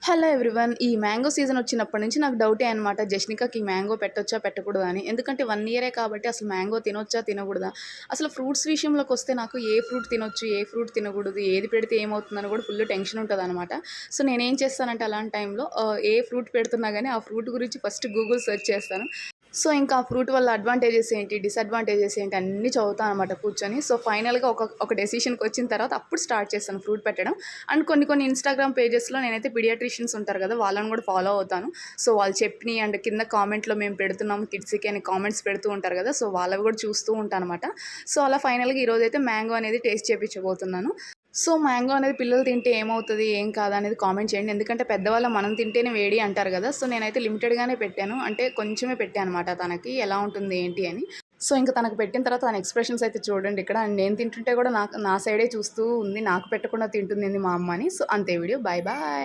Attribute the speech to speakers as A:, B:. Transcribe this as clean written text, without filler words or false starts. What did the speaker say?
A: Hello everyone. ఈ mango season వచ్చినప్పటి నుంచి నాకు డౌటే అనమాట. జష్నికాకి ఈ మ్యాంగో పెట్టొచ్చా? పెట్టకూడదా అని. ఎందుకంటే 1 ఇయరే కాబట్టి అసలు మ్యాంగో తినొచ్చా? తినకూడదా? అసలు ఫ్రూట్స్ విషయంలోకొస్తే నాకు ఏ ఫ్రూట్ తినొచ్చు? ఏ ఫ్రూట్ తినకూడదు? ఏది పెడితే ఏమవుతుందని కూడా ఫుల్ టెన్షన్ ఉంటదనమాట. సో, నేనేం చేస్తానంటే అలాంటి టైంలో ఏ ఫ్రూట్ పెడుతున్నా గానీ ఆ ఫ్రూట్ గురించి ఫస్ట్ గూగుల్ సెర్చ్ చేస్తాను. సో, ఇంకా ఆ ఫ్రూట్ వల్ల అడ్వాంటేజెస్ ఏంటి? డిసడ్వాంటేజెస్ ఏంటి? అన్నీ చదువుతా అనమాట కూర్చొని. సో, ఫైనల్‌గా ఒక డెసిషన్‌కొచ్చిన తర్వాత అప్పుడు స్టార్ట్ చేస్తాను ఫ్రూట్ పెట్టడం. అండ్ కొన్ని కొన్ని ఇన్‌స్టాగ్రామ్ పేజెస్‌లో నేనైతే పీడియాట్రిషియన్స్ ఉంటారు కదా! వాళ్ళని కూడా ఫాలో అవుతాను. సో, వాళ్ళు చెప్పినయి అండ్ కింద కామెంట్‌లో మేము పెడుతున్నాం కిడ్స్‌కి అని కామెంట్స్ పెడుతూ ఉంటారు కదా! సో, వాళ్ళవి కూడా చూస్తూ ఉంటానన్నమాట. సో, అలా ఫైనల్‌గా ఈరోజైతే మ్యాంగో అనేది టేస్ట్ చేపించబోతున్నాను. సో, మ్యాంగో అనేది పిల్లలు తింటే ఏమవుతది? ఏం కాదా? అనేది కామెంట్ చేయండి. ఎందుకంటే పెద్దవాళ్ళం మనం తింటేనే వేడి అంటారు గదా! సో, నేనైతే లిమిటెడ్‌గానే పెట్టాను. అంటే కొంచెమే పెట్టా అనమాట తనకి. ఎలా ఉంటుంది ఏంటి అని. సో, ఇంక తనకు పెట్టిన తర్వాత తన ఎక్స్‌ప్రెషన్స్ అయితే చూడండి ఇక్కడ. అండ్ నేను తింటుంటే గూడా నా సైడే చూస్తూ ఉంది. నాకు పెట్టకుండా తింటుందేంది మా అమ్మ అని. సో, అంతే వీడియో. Bye bye.